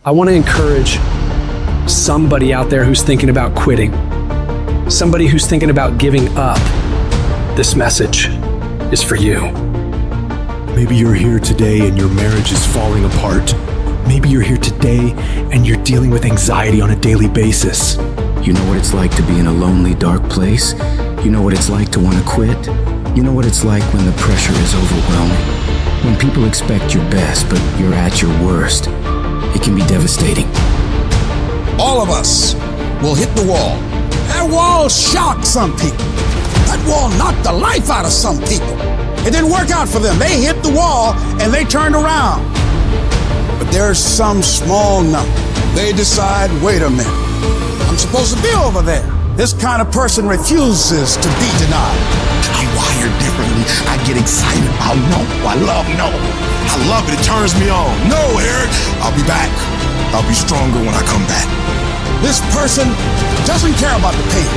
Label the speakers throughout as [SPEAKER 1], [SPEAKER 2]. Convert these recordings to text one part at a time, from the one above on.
[SPEAKER 1] I want to encourage somebody out there who's thinking about quitting, somebody who's thinking about giving up. This message is for you.
[SPEAKER 2] Maybe you're here today and your marriage is falling apart. Maybe you're here today and you're dealing with anxiety on a daily basis.
[SPEAKER 3] You know what it's like to be in a lonely, dark place? You know what it's like to want to quit? You know what it's like when the pressure is overwhelming? When people expect your best, but you're at your worst. It can be devastating.
[SPEAKER 4] All of us will hit the wall. That wall shocked some people. That wall knocked the life out of some people. It didn't work out for them. They hit the wall and they turned around. But there's some small number. They decide, wait a minute, I'm supposed to be over there. This kind of person refuses to be denied.
[SPEAKER 5] I'm wired differently. I get excited about no. I love no. I love it. It turns me on. No, Eric, I'll be back. I'll be stronger when I come back.
[SPEAKER 4] This person doesn't care about the pain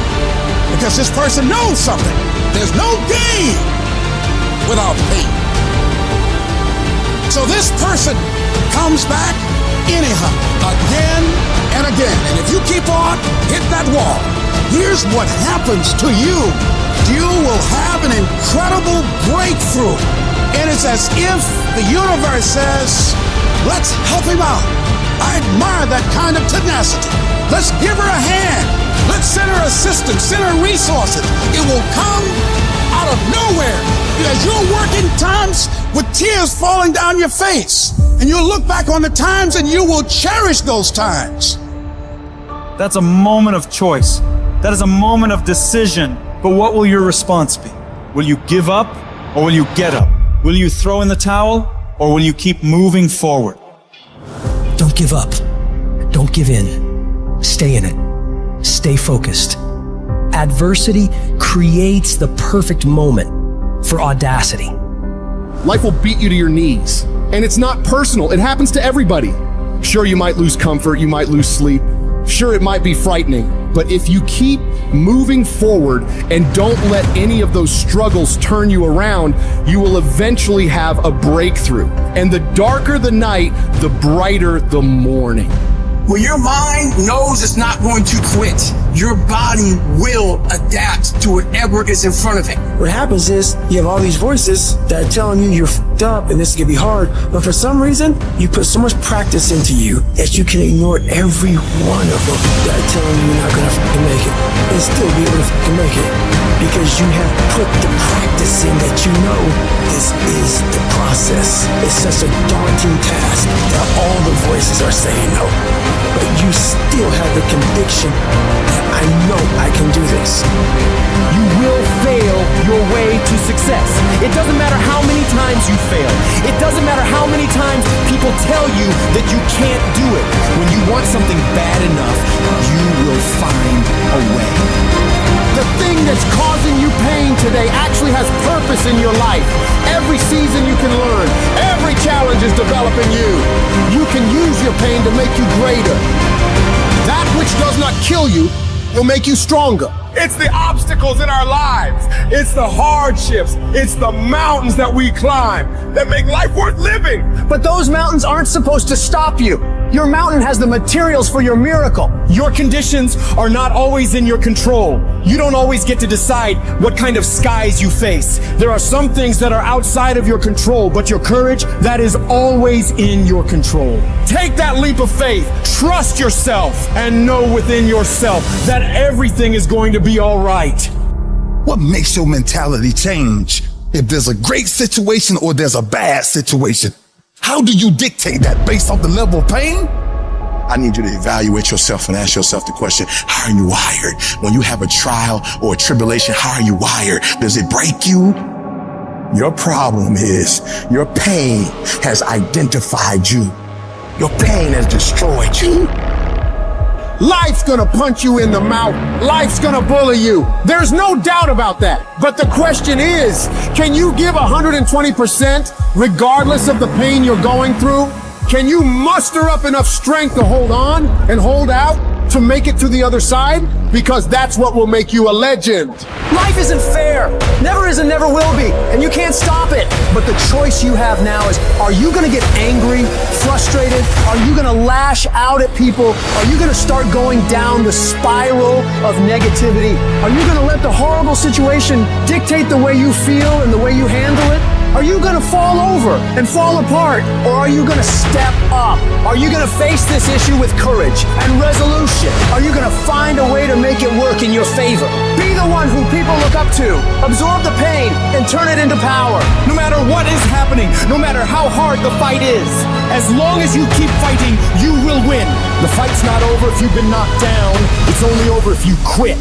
[SPEAKER 4] because this person knows something. There's no gain without pain. So this person comes back anyhow, again and again. And if you keep on hitting that wall, here's what happens to you. You will have an incredible breakthrough. And it's as if the universe says, let's help him out. I admire that kind of tenacity. Let's give her a hand. Let's send her assistance, send her resources. It will come out of nowhere as you're working times with tears falling down your face. And you'll look back on the times and you will cherish those times.
[SPEAKER 6] That's a moment of choice. That is a moment of decision. But what will your response be? Will you give up or will you get up? Will you throw in the towel or will you keep moving forward?
[SPEAKER 7] Don't give up. Don't give in. Stay in it. Stay focused. Adversity creates the perfect moment for audacity.
[SPEAKER 8] Life will beat you to your knees. And it's not personal. It happens to everybody. Sure, you might lose comfort. You might lose sleep. Sure, it might be frightening. But if you keep moving forward and don't let any of those struggles turn you around, you will eventually have a breakthrough. And the darker the night, the brighter the morning.
[SPEAKER 4] When your mind knows it's not going to quit, your body will adapt to whatever is in front of it.
[SPEAKER 9] What happens is you have all these voices that are telling you you're f***ed up and this is gonna be hard, but for some reason you put so much practice into you that you can ignore every one of them that are telling you you're not gonna f***ing make it and still be able to f***ing make it because you have put the practice in that you know this is the process. It's such a daunting task that all the voices are saying no. But you still have the conviction that I know I can do this.
[SPEAKER 10] You will fail your way to success. It doesn't matter how many times you fail. It doesn't matter how many times people tell you that you can't do it. When you want something bad enough, you will find a way.
[SPEAKER 8] The thing that's causing you pain today actually has purpose in your life. Every season you can learn. Every challenge is developing you. You can use your pain to make you greater. That which does not kill you will make you stronger.
[SPEAKER 11] It's the obstacles in our lives. It's the hardships. It's the mountains that we climb that make life worth living.
[SPEAKER 12] But those mountains aren't supposed to stop you. Your mountain has the materials for your miracle.
[SPEAKER 6] Your conditions are not always in your control. You don't always get to decide what kind of skies you face. There are some things that are outside of your control, but your courage, that is always in your control. Take that leap of faith, trust yourself, and know within yourself that everything is going to be all right.
[SPEAKER 5] What makes your mentality change? If there's a great situation or there's a bad situation, how do you dictate that based off the level of pain? I need you to evaluate yourself and ask yourself the question, how are you wired? When you have a trial or a tribulation, how are you wired? Does it break you? Your problem is your pain has identified you. Your pain has destroyed you.
[SPEAKER 8] Life's gonna punch you in the mouth. Life's gonna bully you. There's no doubt about that. But the question is, can you give 120% regardless of the pain you're going through? Can you muster up enough strength to hold on and hold out? to make it to the other side, because that's what will make you a legend.
[SPEAKER 12] Life isn't fair. Never is and never will be. And you can't stop it. But the choice you have now is, are you going to get angry, frustrated? Are you going to lash out at people? Are you going to start going down the spiral of negativity? Are you going to let the horrible situation dictate the way you feel and the way you handle it? Are you going to fall over and fall apart? Or are you going to step up? Are you going to face this issue with courage and resolution? Are you going to find a way to make it work in your favor? Be the one who people look up to. Absorb the pain and turn it into power.
[SPEAKER 6] No matter what is happening, no matter how hard the fight is, as long as you keep fighting, you will win. The fight's not over if you've been knocked down. It's only over if you quit.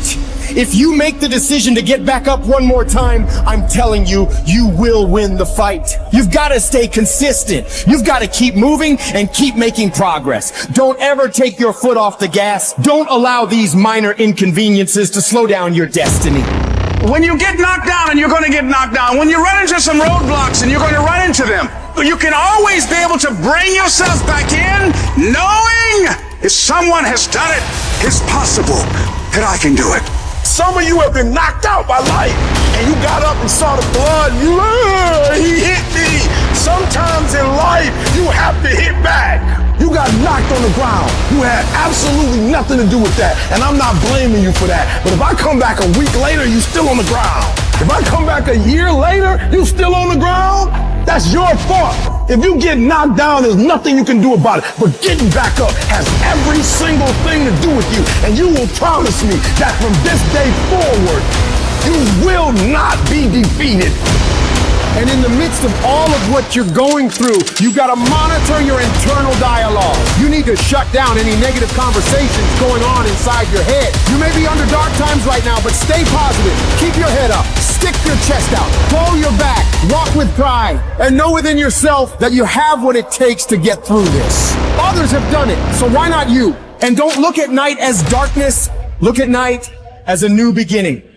[SPEAKER 6] If you make the decision to get back up one more time, I'm telling you, you will win the fight. You've got to stay consistent. You've got to keep moving and keep making progress. Don't ever take your foot off the gas. Don't allow these minor inconveniences to slow down your destiny.
[SPEAKER 13] When you get knocked down, and you're going to get knocked down, when you run into some roadblocks and you're going to run into them, you can always be able to bring yourself back in, knowing if someone has done it, it's possible that I can do it.
[SPEAKER 11] Some of you have been knocked out by life, and you got up and saw the blood. He hit me. Sometimes in life, you have to hit back.
[SPEAKER 5] You got knocked on the ground. You had absolutely nothing to do with that. And I'm not blaming you for that. But if I come back a week later, you still on the ground. If I come back a year later, you still on the ground, that's your fault. If you get knocked down, there's nothing you can do about it. But getting back up has every single thing to do with you. And you will promise me that from this day forward, you will not be defeated.
[SPEAKER 8] And in the midst of all of what you're going through, you've got to monitor your internal dialogue. You need to shut down any negative conversations going on inside your head. You may be under dark times right now, but stay positive. Keep your head up. Stick your chest out. Blow your back. Walk with pride. And know within yourself that you have what it takes to get through this. Others have done it, so why not you? And don't look at night as darkness. Look at night as a new beginning.